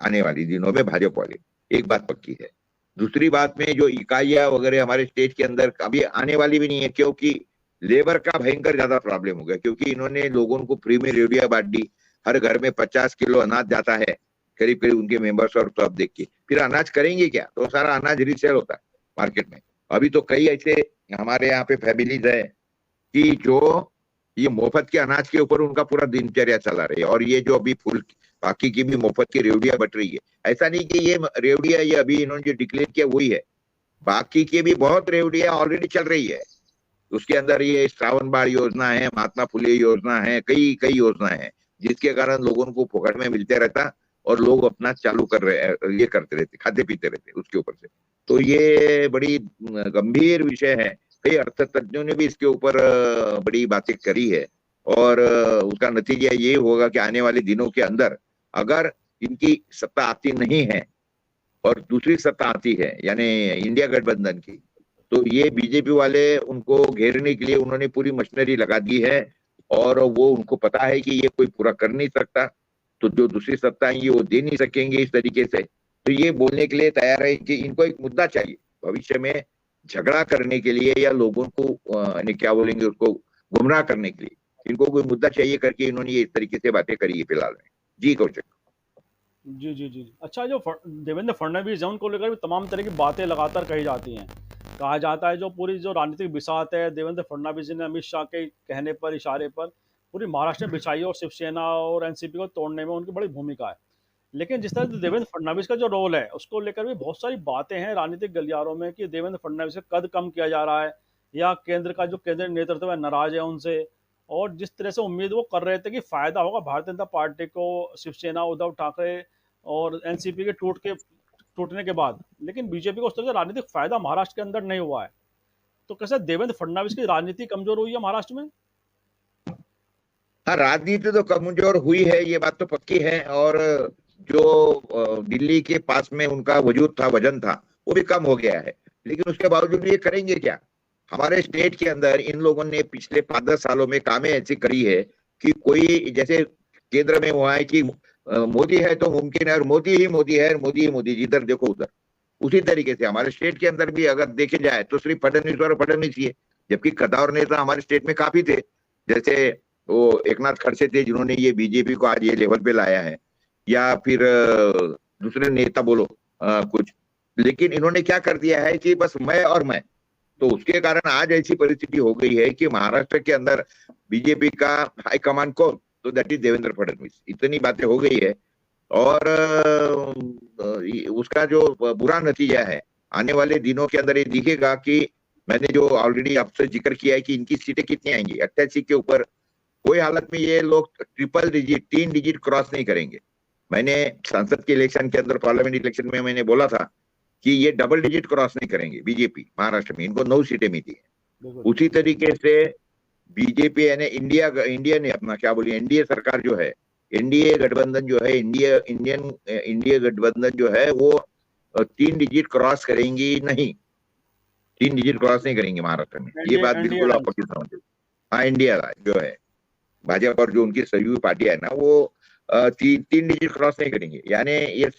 [SPEAKER 2] आने वाली दिनों में भाजपा वाले, एक बात पक्की है। दूसरी बात में जो इकाइयां वगैरह हमारे स्टेट के अंदर अभी आने वाली भी नहीं है, क्योंकि लेबर का भयंकर ज्यादा प्रॉब्लम हो गया, क्योंकि इन्होंने लोगों को फ्री में रेवड़िया बांट दी। हर घर में 50 किलो अनाज जाता है करीब करीब उनके मेंबर्स, और तो अब देख के फिर अनाज करेंगे क्या, तो सारा अनाज रीसेल होता है मार्केट में। अभी तो कई ऐसे हमारे यहाँ पे फैमिलीज है कि जो ये मुफ्त के अनाज के ऊपर उनका पूरा दिनचर्या चला रही है, और ये जो अभी फुल बाकी की भी मुफ्त की रेवड़िया बट रही है। ऐसा नहीं कि ये रेवड़िया ये अभी इन्होंने जो डिक्लेयर किया वही है, बाकी की भी बहुत रेवड़िया ऑलरेडी चल रही है। उसके अंदर ये श्रावण बाढ़ योजना है, महात्मा फुले योजना है, कई कई योजना है, जिसके कारण लोगों को फोकट में मिलते रहता, और लोग अपना चालू कर रहे, ये करते रहते, खाते पीते रहते उसके ऊपर से। तो ये बड़ी गंभीर विषय है। कई अर्थतज्ञों ने भी इसके ऊपर बड़ी बातें करी है, और उसका नतीजा ये होगा कि आने वाले दिनों के अंदर अगर इनकी सत्ता आती नहीं है और दूसरी सत्ता आती है, यानी इंडिया गठबंधन की, तो ये बीजेपी वाले उनको घेरने के लिए उन्होंने पूरी मशीनरी लगा दी है, और वो उनको पता है कि ये कोई पूरा कर नहीं सकता, तो जो दूसरी सत्ता आएंगी वो दे नहीं सकेंगे इस तरीके से। तो ये बोलने के लिए तैयार है कि इनको एक मुद्दा चाहिए भविष्य में झगड़ा करने के लिए, या लोगों को क्या बोलेंगे उसको, गुमराह करने के लिए, इनको कोई मुद्दा चाहिए करके इन्होंने ये इस तरीके से बातें करी है फिलहाल में। जी कौशिक।
[SPEAKER 1] जी, जी, जी। अच्छा, जो देवेंद्र फडणवीस हैं, उनको लेकर भी तमाम तरह की बातें लगातार कही जाती हैं। कहा जाता है जो पूरी जो राजनीतिक बिसात है, देवेंद्र फडणवीस जी ने अमित शाह के कहने पर, इशारे पर पूरी महाराष्ट्र में बिछाई है, और शिवसेना और एनसीपी को तोड़ने में उनकी बड़ी भूमिका है। लेकिन जिस तरह से देवेंद्र फडणवीस का जो रोल है, उसको लेकर भी बहुत सारी बातें हैं राजनीतिक गलियारों में कि देवेंद्र फडणवीस का कद कम किया जा रहा है, या केंद्र का जो केंद्रीय नेतृत्व है नाराज है उनसे। और जिस तरह से उम्मीद वो कर रहे थे कि फायदा होगा भारतीय जनता पार्टी को, शिवसेना, उद्धव ठाकरे और एनसीपी के टूटने के बाद, लेकिन बीजेपी को उस तरह से राजनीतिक फायदा महाराष्ट्र के अंदर नहीं हुआ है। तो कैसे देवेंद्र फडणवीस की राजनीति कमजोर हुई है महाराष्ट्र में?
[SPEAKER 2] हाँ, राजनीति तो कमजोर हुई है, ये बात तो पक्की है। और जो दिल्ली के पास में उनका वजूद था, वजन था, वो भी कम हो गया है। लेकिन उसके बावजूद ये करेंगे क्या? हमारे स्टेट के अंदर इन लोगों ने पिछले 5-10 सालों में कामें ऐसी करी है कि कोई, जैसे केंद्र में हुआ है कि मोदी है तो मुमकिन है, और मोदी ही मोदी है, और मोदी ही मोदी, जिधर देखो उधर। उसी तरीके से हमारे स्टेट के अंदर भी अगर देखे जाए तो सिर्फ फडणवीस और फडणवीस ही है, जबकि कद्दावर नेता हमारे स्टेट में काफी थे। जैसे वो एकनाथ खड़से थे, जिन्होंने ये बीजेपी को आज ये लेवल पे लाया है, या फिर दूसरे नेता बोलो कुछ। लेकिन इन्होंने क्या कर दिया है कि बस मैं और मैं। तो उसके कारण आज ऐसी परिस्थिति हो गई है कि महाराष्ट्र के अंदर बीजेपी का हाईकमान कौन? तो दैट इज देवेंद्र फडणवीस। इतनी बातें हो गई है। और उसका जो बुरा नतीजा है, आने वाले दिनों के अंदर ये दिखेगा कि मैंने जो ऑलरेडी आपसे जिक्र किया है कि इनकी सीटें कितनी आएंगी, 88 के ऊपर। कोई हालत में ये लोग ट्रिपल डिजिट, 3 डिजिट क्रॉस नहीं करेंगे। मैंने संसद के इलेक्शन के अंदर, पार्लियामेंट इलेक्शन में मैंने बोला था कि ये डबल डिजिट क्रॉस नहीं करेंगे बीजेपी महाराष्ट्र में। इनको 9 सीटें मिली है।
[SPEAKER 1] बिल्कुल।
[SPEAKER 2] उसी तरीके से बीजेपी यानी इंडिया इंडिया ने अपना क्या बोलिए, एनडीए सरकार जो है, एनडीए गठबंधन जो है, इंडिया गठबंधन जो है, वो 3 डिजिट क्रॉस करेंगी नहीं। 3 डिजिट क्रॉस नहीं करेंगे महाराष्ट्र में, ये
[SPEAKER 1] एनडीए
[SPEAKER 2] बात
[SPEAKER 1] एनडीए
[SPEAKER 2] बिल्कुल आप
[SPEAKER 1] अलायंस।
[SPEAKER 2] पक्की समझ। हाँ, इंडिया जो है, भाजपा और जो उनकी सहयोगी पार्टी है ना, वो 3 डिजिट क्रॉस नहीं करेंगे। यानी ये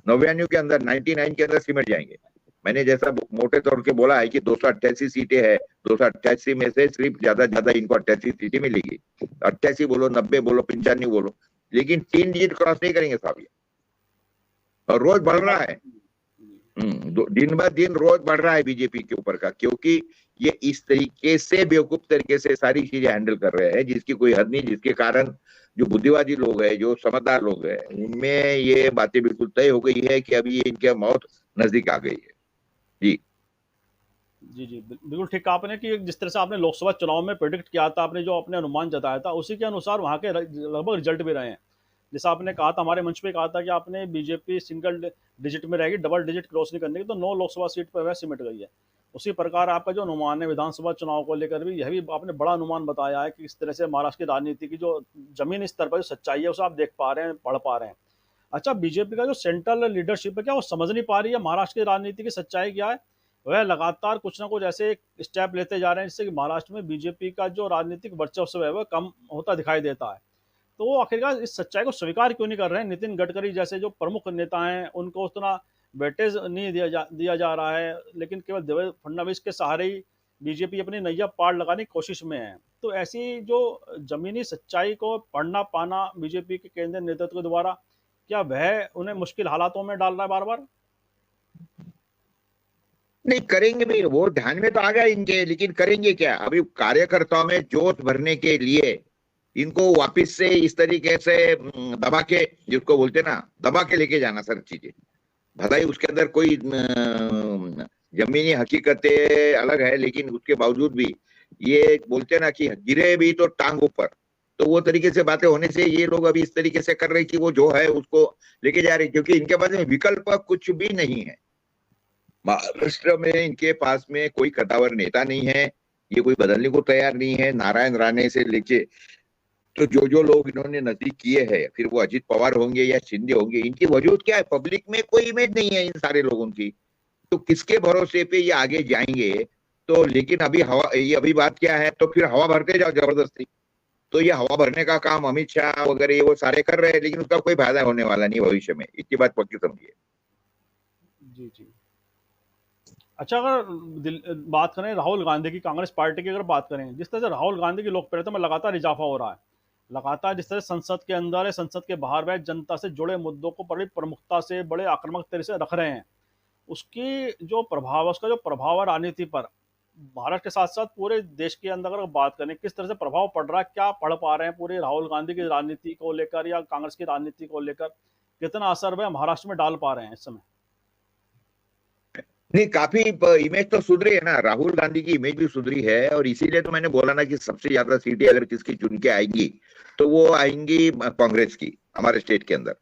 [SPEAKER 2] 99 के अंदर, 99 के अंदर सिमट जाएंगे। मैंने जैसा मोटे तौर पे बोला है कि 288 सीटें है, 288 में से सिर्फ ज्यादा ज्यादा इनको 88 सीटें मिलेगी। 88 बोलो, 90 बोलो, 95 बोलो, लेकिन 3 डिजिट क्रॉस नहीं करेंगे साहब ये। और रोज बढ़
[SPEAKER 1] ये
[SPEAKER 2] रहा
[SPEAKER 1] बात।
[SPEAKER 2] है। दिन ब दिन रोज बढ़ रहा है बीजेपी के ऊपर का, क्योंकि ये इस तरीके से बेवकूफ तरीके से सारी चीजें हैंडल कर रहे हैं जिसकी कोई हद नहीं, जिसके कारण जो बुद्धिवादी लोग हैं, जो समझदार लोग हैं, उनमें ये बातें बिल्कुल तय हो गई है कि अभी ये इनके मौत नजदीक आ गई है। जी।
[SPEAKER 1] जी, जी। बिल्कुल ठीक कहा आपने कि जिस तरह से आपने लोकसभा चुनाव में प्रेडिक्ट किया था, आपने जो अपने अनुमान जताया था, उसी के अनुसार वहाँ के लगभग रिजल्ट भी रहे हैं। जैसा आपने कहा था, हमारे मंच पे कहा था कि आपने बीजेपी सिंगल डिजिट में रहेगी, डबल डिजिट क्रॉस नहीं करने की, तो 9 लोकसभा सीट पर वह सिमट गई है। उसी प्रकार आपका जो अनुमान है विधानसभा चुनाव को लेकर भी, यह भी आपने बड़ा अनुमान बताया है कि इस तरह से महाराष्ट्र की राजनीति की जो ज़मीनी स्तर पर जो सच्चाई है, उसे आप देख पा रहे हैं, पढ़ पा रहे हैं। अच्छा, बीजेपी का जो सेंट्रल लीडरशिप है, क्या वो समझ नहीं पा रही है महाराष्ट्र की राजनीति की सच्चाई क्या है? वह लगातार कुछ ना कुछ ऐसे स्टेप लेते जा रहे हैं जिससे कि महाराष्ट्र में बीजेपी का जो राजनीतिक वर्चस्व है वह कम होता दिखाई देता है। तो वो आखिरकार इस सच्चाई को स्वीकार क्यों नहीं कर रहे हैं? नितिन गडकरी जैसे जो प्रमुख नेता हैं उनको उतना वेटेज नहीं दिया जा रहा है, लेकिन केवल देवेंद्र फडणवीस के सहारे ही बीजेपी अपनी नैया पार लगाने की कोशिश में है। तो ऐसी जो जमीनी सच्चाई को पढ़ना पाना बीजेपी के केंद्रीय नेतृत्व द्वारा, क्या वह उन्हें मुश्किल हालातों में डाल रहा है बार बार?
[SPEAKER 2] नहीं करेंगे भी, वो ध्यान में तो आ गया इनके, लेकिन करेंगे क्या? अभी कार्यकर्ताओं में जोश भरने के लिए इनको वापस से इस तरीके से दबा के, जिसको बोलते ना, दबा के लेके जाना सर चीजें। भलाई उसके अंदर कोई जमीनी हकीकतें अलग है, लेकिन उसके बावजूद भी ये बोलते ना कि गिरे भी तो टांग ऊपर। तो वो तरीके से बातें होने से ये लोग अभी इस तरीके से कर रहे कि वो जो है उसको लेके जा रहे, क्योंकि इनके पास में विकल्प कुछ भी नहीं है। महाराष्ट्र में इनके पास में कोई कद्दावर नेता नहीं है, ये कोई बदलने को तैयार नहीं है। नारायण राणे से लेके तो जो जो लोग इन्होंने नजदीक किए हैं, फिर वो अजित पवार होंगे या शिंदे होंगे, इनकी वजूद क्या है? पब्लिक में कोई इमेज नहीं है इन सारे लोगों की। तो किसके भरोसे पे ये आगे जाएंगे? तो लेकिन अभी हवा, ये अभी बात क्या है, तो फिर हवा भरते जाओ जबरदस्ती। तो ये हवा भरने का काम अमित शाह वगैरह ये वो सारे कर रहे हैं, लेकिन उसका कोई फायदा होने वाला नहीं भविष्य में, इतनी बात पक्की समझिए।
[SPEAKER 1] जी, जी। अच्छा, अगर बात करें राहुल गांधी की, कांग्रेस पार्टी की अगर बात करें, जिस तरह से राहुल गांधी की लोकप्रियता में लगातार इजाफा हो रहा है, लगातार जिस तरह से संसद के अंदर है, संसद के बाहर वह जनता से जुड़े मुद्दों को बड़ी प्रमुखता से, बड़े आक्रामक तरीके से रख रहे हैं, उसकी जो प्रभाव है, उसका जो प्रभाव है राजनीति पर, भारत के साथ साथ पूरे देश के अंदर अगर बात करें, किस तरह से प्रभाव पड़ रहा है, क्या पढ़ पा रहे हैं पूरे राहुल गांधी की राजनीति को लेकर या कांग्रेस की राजनीति को लेकर? कितना असर वह महाराष्ट्र में डाल पा रहे हैं इस समय?
[SPEAKER 2] नहीं, काफी इमेज तो सुधरी है ना, राहुल गांधी की इमेज भी सुधरी है, और इसीलिए तो मैंने बोला ना कि सबसे ज्यादा सीटें अगर किसकी चुन के आएंगी तो वो आएंगी कांग्रेस की हमारे स्टेट के अंदर।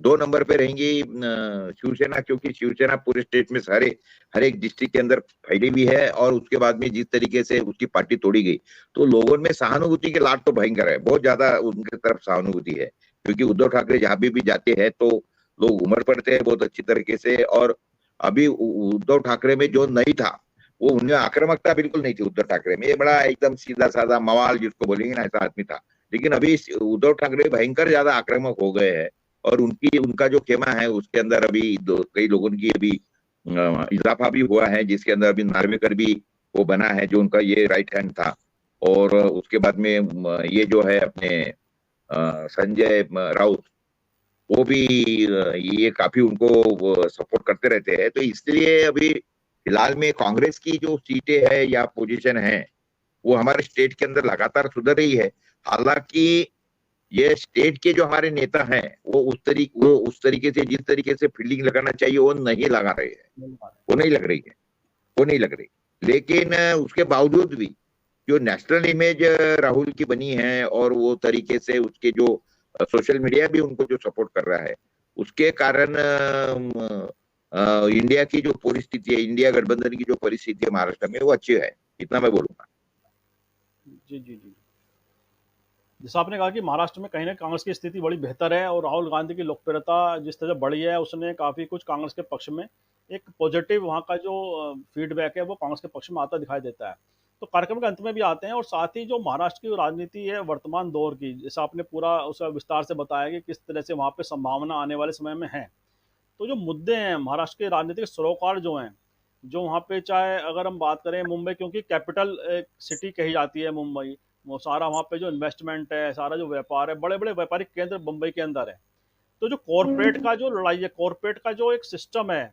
[SPEAKER 2] 2 नंबर पे रहेंगी शिवसेना, क्योंकि शिवसेना पूरे स्टेट में सारे हर एक डिस्ट्रिक्ट के अंदर फैली हुई है, और उसके बाद में जिस तरीके से उसकी पार्टी तोड़ी गई तो लोगों में सहानुभूति के लाट तो भयंकर है, बहुत ज्यादा उनके तरफ सहानुभूति है, क्योंकि उद्धव ठाकरे जहां भी जाते हैं तो लोग उमड़ पड़ते हैं बहुत अच्छी तरीके से। और अभी उद्धव ठाकरे में जो नहीं था, वो उनमें आक्रामकता बिल्कुल नहीं थी उद्धव ठाकरे में, ये बड़ा एकदम सीधा साधा मवाल जिसको बोलेंगे ना, ऐसा आदमी था। लेकिन अभी उद्धव ठाकरे भयंकर ज्यादा आक्रामक हो गए हैं, और उनका जो खेमा है उसके अंदर अभी कई लोगों की अभी इजाफा भी हुआ है, जिसके अंदर अभी नार्वेकर भी वो बना है, जो उनका ये राइट हैंड था। और उसके बाद में ये जो है अपने संजय राउत, वो भी ये काफी उनको सपोर्ट करते रहते हैं। तो इसलिए अभी फिलहाल में कांग्रेस की जो सीटें है या पोजीशन है वो हमारे स्टेट के अंदर लगातार सुधर रही है। हालांकि ये स्टेट के जो हमारे नेता हैं वो उस तरीके से जिस तरीके से फील्डिंग लगाना चाहिए वो नहीं लगा रहे हैं, वो नहीं लग रही है, वो नहीं लग रही। लेकिन उसके बावजूद भी जो नेशनल इमेज राहुल की बनी है, और वो तरीके से उसके जो सोशल मीडिया भी उनको जो सपोर्ट कर रहा है, उसके कारण इंडिया की जो परिस्थिति है, इंडिया गठबंधन की जो परिस्थिति है महाराष्ट्र में, वो अच्छी है, इतना मैं बोलूंगा।
[SPEAKER 1] जी, जी, जी। जैसा आपने कहा कि महाराष्ट्र में कहीं न कांग्रेस की स्थिति बड़ी बेहतर है और राहुल गांधी की लोकप्रियता जिस तरह से बढ़ी है, उसने काफ़ी कुछ कांग्रेस के पक्ष में एक पॉजिटिव वहाँ का जो फीडबैक है, वो कांग्रेस के पक्ष में आता दिखाई देता है। तो कार्यक्रम के अंत में भी आते हैं और साथ ही जो महाराष्ट्र की राजनीति है वर्तमान दौर की, जैसा आपने पूरा उसका विस्तार से बताया कि किस तरह से वहाँ पे संभावना आने वाले समय में है। तो जो मुद्दे हैं महाराष्ट्र के राजनीतिक सरोकार जो हैं, जो वहाँ पे चाहे अगर हम बात करें मुंबई, क्योंकि कैपिटल सिटी कही जाती है मुंबई, वो सारा वहाँ पे जो इन्वेस्टमेंट है, सारा जो व्यापार है, बड़े बड़े व्यापारिक केंद्र मुंबई के अंदर है। तो जो कॉरपोरेट का जो लड़ाई है, कॉरपोरेट का जो एक सिस्टम है,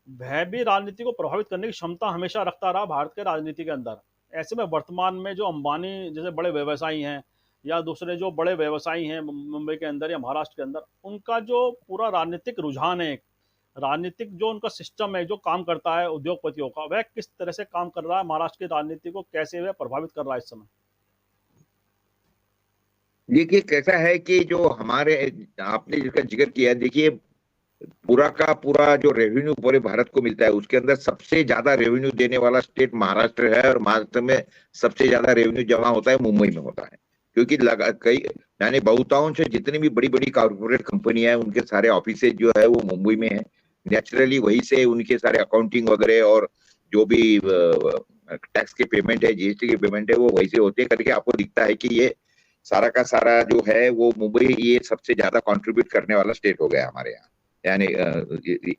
[SPEAKER 1] वह भी राजनीति को प्रभावित करने की क्षमता हमेशा रखता रहा भारत के राजनीति के अंदर। ऐसे में वर्तमान में जो अंबानी जैसे बड़े व्यवसायी हैं या दूसरे जो बड़े व्यवसायी हैं मुंबई के अंदर या महाराष्ट्र के अंदर, उनका जो पूरा राजनीतिक रुझान है, राजनीतिक जो उनका सिस्टम है जो काम करता है उद्योगपतियों का, वह किस तरह से काम कर रहा है, महाराष्ट्र की राजनीति को कैसे वह प्रभावित कर रहा है इस समय?
[SPEAKER 2] देखिए कैसा है कि जो हमारे आपने जिसका जिक्र किया, देखिए पूरा का पूरा जो रेवेन्यू पूरे भारत को मिलता है उसके अंदर सबसे ज्यादा रेवेन्यू देने वाला स्टेट महाराष्ट्र है, और महाराष्ट्र में सबसे ज्यादा रेवेन्यू जमा होता है मुंबई में होता है, क्योंकि कई यानी बहुतांश जितनी भी बड़ी बड़ी कॉर्पोरेट कंपनियां हैं उनके सारे ऑफिस जो है वो मुंबई में है। नेचुरली वही से उनके सारे अकाउंटिंग वगैरह और जो भी टैक्स के पेमेंट है, जीएसटी के पेमेंट है, वो वही से होते करके आपको दिखता है कि ये सारा का सारा जो है वो मुंबई ये सबसे ज्यादा कंट्रीब्यूट करने वाला स्टेट हो गया हमारे यहाँ, यानी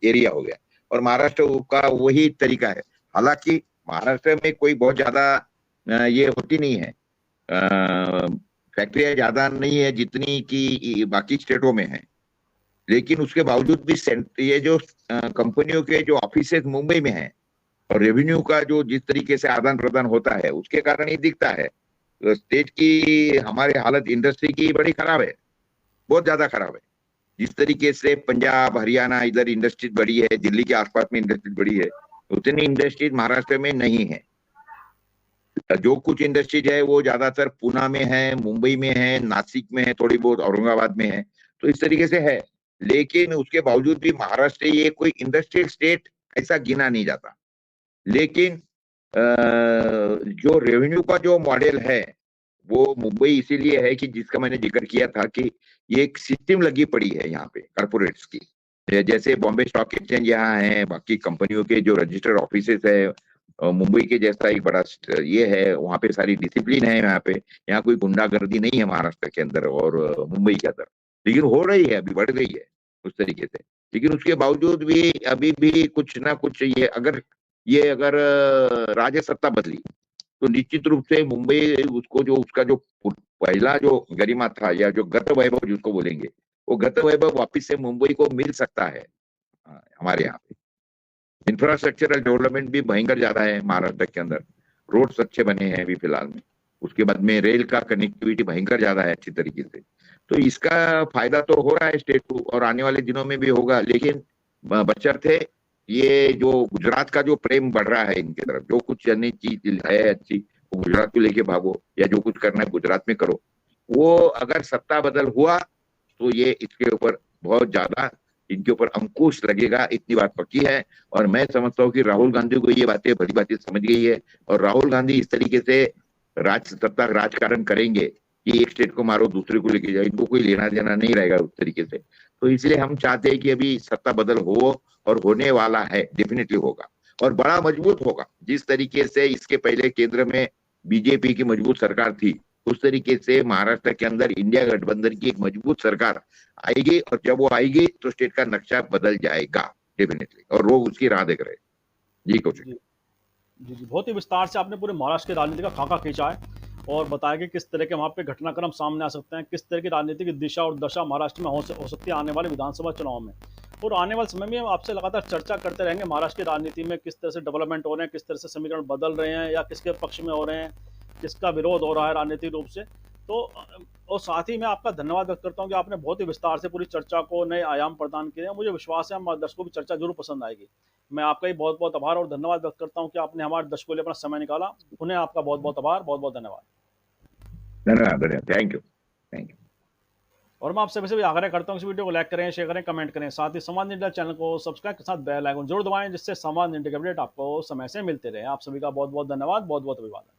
[SPEAKER 2] एरिया हो गया। और महाराष्ट्र का वही तरीका है। हालांकि महाराष्ट्र में कोई बहुत ज्यादा ये होती नहीं है, फैक्ट्रियां ज्यादा नहीं है जितनी की बाकी स्टेटों में है, लेकिन उसके बावजूद भी ये जो कंपनियों के जो ऑफिस मुंबई में है और रेवेन्यू का जो जिस तरीके से आदान प्रदान होता है उसके कारण ये दिखता है। स्टेट की हमारी हालत इंडस्ट्री की बड़ी खराब है, बहुत ज्यादा खराब है। जिस तरीके से पंजाब हरियाणा इधर इंडस्ट्रीज बड़ी है, दिल्ली के आसपास में इंडस्ट्रीज बड़ी है, उतनी इंडस्ट्रीज महाराष्ट्र में नहीं है। जो कुछ इंडस्ट्रीज है वो ज्यादातर पुणे में है, मुंबई में है, नासिक में है, थोड़ी बहुत औरंगाबाद में है, तो इस तरीके से है। लेकिन उसके बावजूद भी महाराष्ट्र ये कोई इंडस्ट्रियल स्टेट ऐसा गिना नहीं जाता। लेकिन जो रेवेन्यू का जो मॉडल है वो मुंबई इसीलिए है कि जिसका मैंने जिक्र किया था कि ये एक सिस्टम लगी पड़ी है यहाँ पे कॉर्पोरेट्स की। जैसे बॉम्बे स्टॉक एक्सचेंज यहाँ है, बाकी कंपनियों के जो रजिस्टर्ड ऑफिसेस है, मुंबई के जैसा एक बड़ा ये है, वहाँ पे सारी डिसिप्लिन है। यहाँ पे यहाँ कोई गुंडागर्दी नहीं है महाराष्ट्र के अंदर और मुंबई के अंदर, लेकिन हो रही है, अभी बढ़ गई है उस तरीके से। लेकिन उसके बावजूद भी अभी भी कुछ ना कुछ ये अगर राज्य सत्ता बदली तो निश्चित रूप से मुंबई उसको जो उसका जो पहला जो गरिमा था या जो गत वैभव जिसको बोलेंगे, वो गत वैभव वापिस से मुंबई को मिल सकता है। हमारे यहाँ पे इंफ्रास्ट्रक्चरल डेवलपमेंट भी भयंकर ज्यादा है महाराष्ट्र के अंदर, रोड्स अच्छे बने हैं अभी फिलहाल में। उसके बाद में रेल का कनेक्टिविटी भयंकर ज्यादा है अच्छी तरीके से। तो इसका फायदा तो हो रहा है स्टेट को, और आने वाले दिनों में भी होगा। लेकिन बशर्ते ये जो गुजरात का जो प्रेम बढ़ रहा है इनकी तरफ, जो कुछ अन्य चीज है अच्छी वो गुजरात को लेके भागो, या जो कुछ करना है गुजरात में करो। वो अगर सत्ता बदल हुआ तो ये इसके ऊपर बहुत ज्यादा इनके ऊपर अंकुश लगेगा, इतनी बात पक्की है। और मैं समझता हूँ कि राहुल गांधी को ये बातें भली बातें समझ गई है, और राहुल गांधी इस तरीके से सत्ता राजकारण करेंगे कि एक स्टेट को मारो दूसरे को लेके जाओ, इनको कोई लेना देना नहीं रहेगा उस तरीके से। तो इसलिए हम चाहते हैं कि अभी सत्ता बदल हो, और होने वाला है, डेफिनेटली होगा, और बड़ा मजबूत होगा। जिस तरीके से इसके पहले केंद्र में बीजेपी की मजबूत सरकार थी, उस तरीके से महाराष्ट्र के अंदर इंडिया गठबंधन की एक मजबूत सरकार आएगी, और जब वो आएगी तो स्टेट का नक्शा बदल जाएगा डेफिनेटली, और लोग उसकी राह देख रहे हैं। जी कौशिक।
[SPEAKER 1] जी जी जी, बहुत ही विस्तार से आपने पूरे महाराष्ट्र की राजनीति का खाका खींचा है और बताया कि किस तरह के वहाँ पे घटनाक्रम सामने आ सकते हैं, किस तरह की राजनीति की दिशा और दशा महाराष्ट्र में हो सकती है आने वाले विधानसभा चुनाव में। और आने वाले समय में हम आपसे लगातार चर्चा करते रहेंगे महाराष्ट्र की राजनीति में किस तरह से डेवलपमेंट हो रहे हैं, किस तरह से समीकरण बदल रहे हैं या किसके पक्ष में हो रहे हैं, किसका विरोध हो रहा है राजनीतिक रूप से। तो और साथ ही मैं आपका धन्यवाद व्यक्त करता हूँ कि आपने बहुत ही विस्तार से पूरी चर्चा को नए आयाम प्रदान किए हैं। मुझे विश्वास है हमारे दर्शकों की चर्चा जरूर पसंद आएगी। मैं आपका ही बहुत बहुत आभार और धन्यवाद व्यक्त करता हूँ कि आपने हमारे दर्शकों के लिए अपना समय निकाला। उन्हें आपका बहुत बहुत आभार, बहुत बहुत धन्यवाद।
[SPEAKER 2] धन्यवाद धन्यवाद, थैंक यू थैंक यू।
[SPEAKER 1] और मैं आपसे वैसे भी आग्रह करता हूँ इस वीडियो को लाइक करें, शेयर करें, कमेंट करें। साथ ही संवाद इंडिया चैनल को सब्सक्राइब के साथ बेल आइकन जरूर दबाएं, जिससे संवाद इंडिया के अपडेट आपको समय से मिलते रहे। आप सभी का बहुत बहुत धन्यवाद, बहुत बहुत अभिवादन।